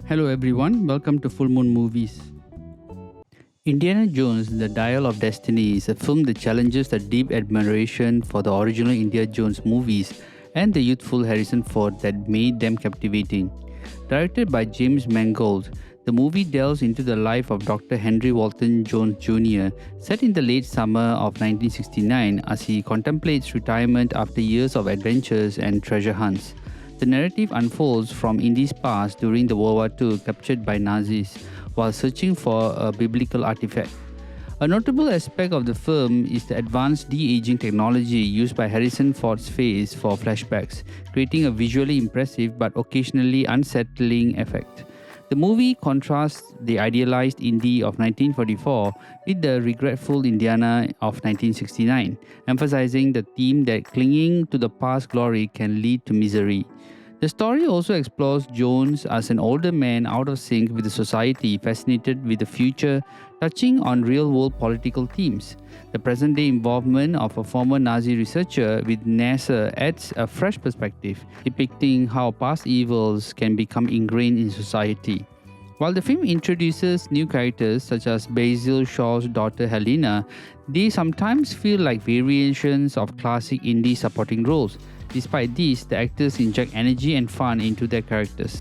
Hello everyone, welcome to Fullmoon Movies. Indiana Jones, The Dial of Destiny is a film that challenges the deep admiration for the original Indiana Jones movies and the youthful Harrison Ford that made them captivating. Directed by James Mangold, the movie delves into the life of Dr. Henry Walton Jones Jr., set in the late summer of 1969 as he contemplates retirement after years of adventures and treasure hunts. The narrative unfolds from Indy's past during the World War II, captured by Nazis while searching for a biblical artifact. A notable aspect of the film is the advanced de-aging technology used by Harrison Ford's face for flashbacks, creating a visually impressive but occasionally unsettling effect. The movie contrasts the idealized Indy of 1944 with the regretful Indiana of 1969, emphasizing the theme that clinging to the past glory can lead to misery. The story also explores Jones as an older man out of sync with the society, fascinated with the future, touching on real-world political themes. The present-day involvement of a former Nazi researcher with NASA adds a fresh perspective, depicting how past evils can become ingrained in society. While the film introduces new characters such as Basil Shaw's daughter Helena, they sometimes feel like variations of classic indie supporting roles. Despite this, the actors inject energy and fun into their characters.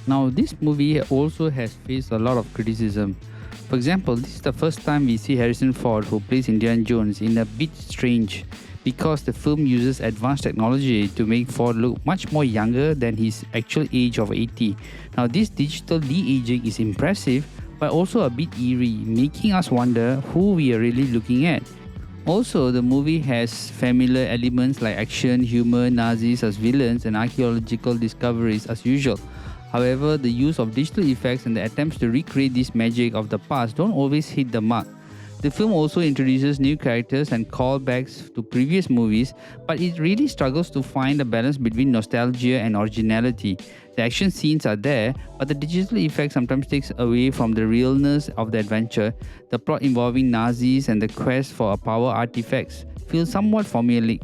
Now, this movie also has faced a lot of criticism. For example, this is the first time we see Harrison Ford, who plays Indiana Jones, in a bit strange because the film uses advanced technology to make Ford look much more younger than his actual age of 80. Now, this digital de-aging is impressive but also a bit eerie, making us wonder who we are really looking at. Also, the movie has familiar elements like action, humor, Nazis as villains, and archaeological discoveries as usual. However, the use of digital effects and the attempts to recreate this magic of the past don't always hit the mark. The film also introduces new characters and callbacks to previous movies, but it really struggles to find a balance between nostalgia and originality. The action scenes are there, but the digital effect sometimes takes away from the realness of the adventure. The plot involving Nazis and the quest for power artifacts feels somewhat formulaic.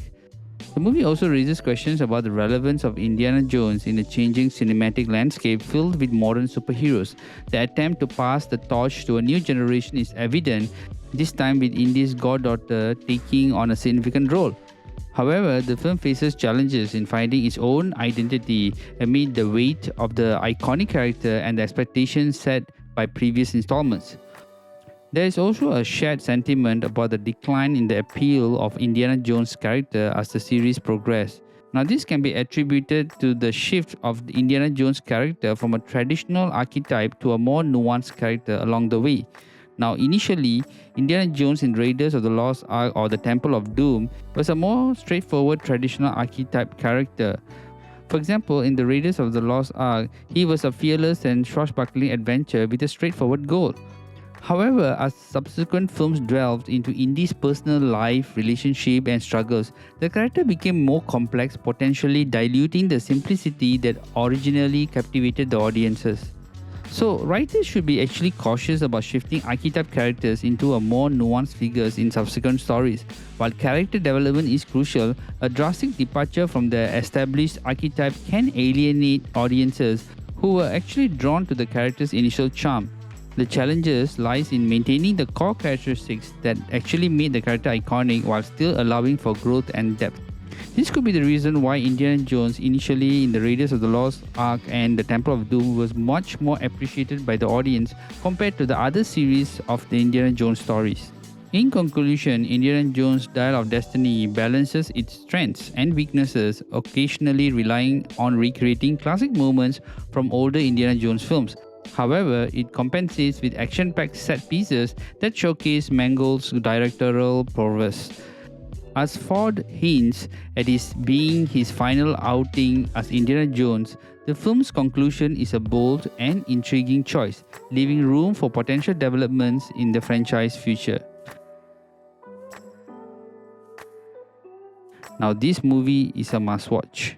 The movie also raises questions about the relevance of Indiana Jones in a changing cinematic landscape filled with modern superheroes. The attempt to pass the torch to a new generation is evident, this time with Indy's goddaughter taking on a significant role. However, the film faces challenges in finding its own identity amid the weight of the iconic character and the expectations set by previous installments. There is also a shared sentiment about the decline in the appeal of Indiana Jones' character as the series progressed. Now, this can be attributed to the shift of the Indiana Jones' character from a traditional archetype to a more nuanced character along the way. Now, initially, Indiana Jones in Raiders of the Lost Ark or the Temple of Doom was a more straightforward traditional archetype character. For example, in the Raiders of the Lost Ark, he was a fearless and swashbuckling adventurer with a straightforward goal. However, as subsequent films delved into Indy's personal life, relationship, and struggles, the character became more complex, potentially diluting the simplicity that originally captivated the audiences. So, writers should be actually cautious about shifting archetype characters into a more nuanced figures in subsequent stories. While character development is crucial, a drastic departure from the established archetype can alienate audiences who were actually drawn to the character's initial charm. The challenges lies in maintaining the core characteristics that actually made the character iconic while still allowing for growth and depth. This could be the reason why Indiana Jones initially in the Raiders of the Lost Ark and the Temple of Doom was much more appreciated by the audience compared to the other series of the Indiana Jones stories. In conclusion, Indiana Jones' Dial of Destiny balances its strengths and weaknesses, occasionally relying on recreating classic moments from older Indiana Jones films. However, it compensates with action-packed set pieces that showcase Mangold's directorial prowess. As Ford hints at his being his final outing as Indiana Jones, the film's conclusion is a bold and intriguing choice, leaving room for potential developments in the franchise's future. Now, this movie is a must-watch.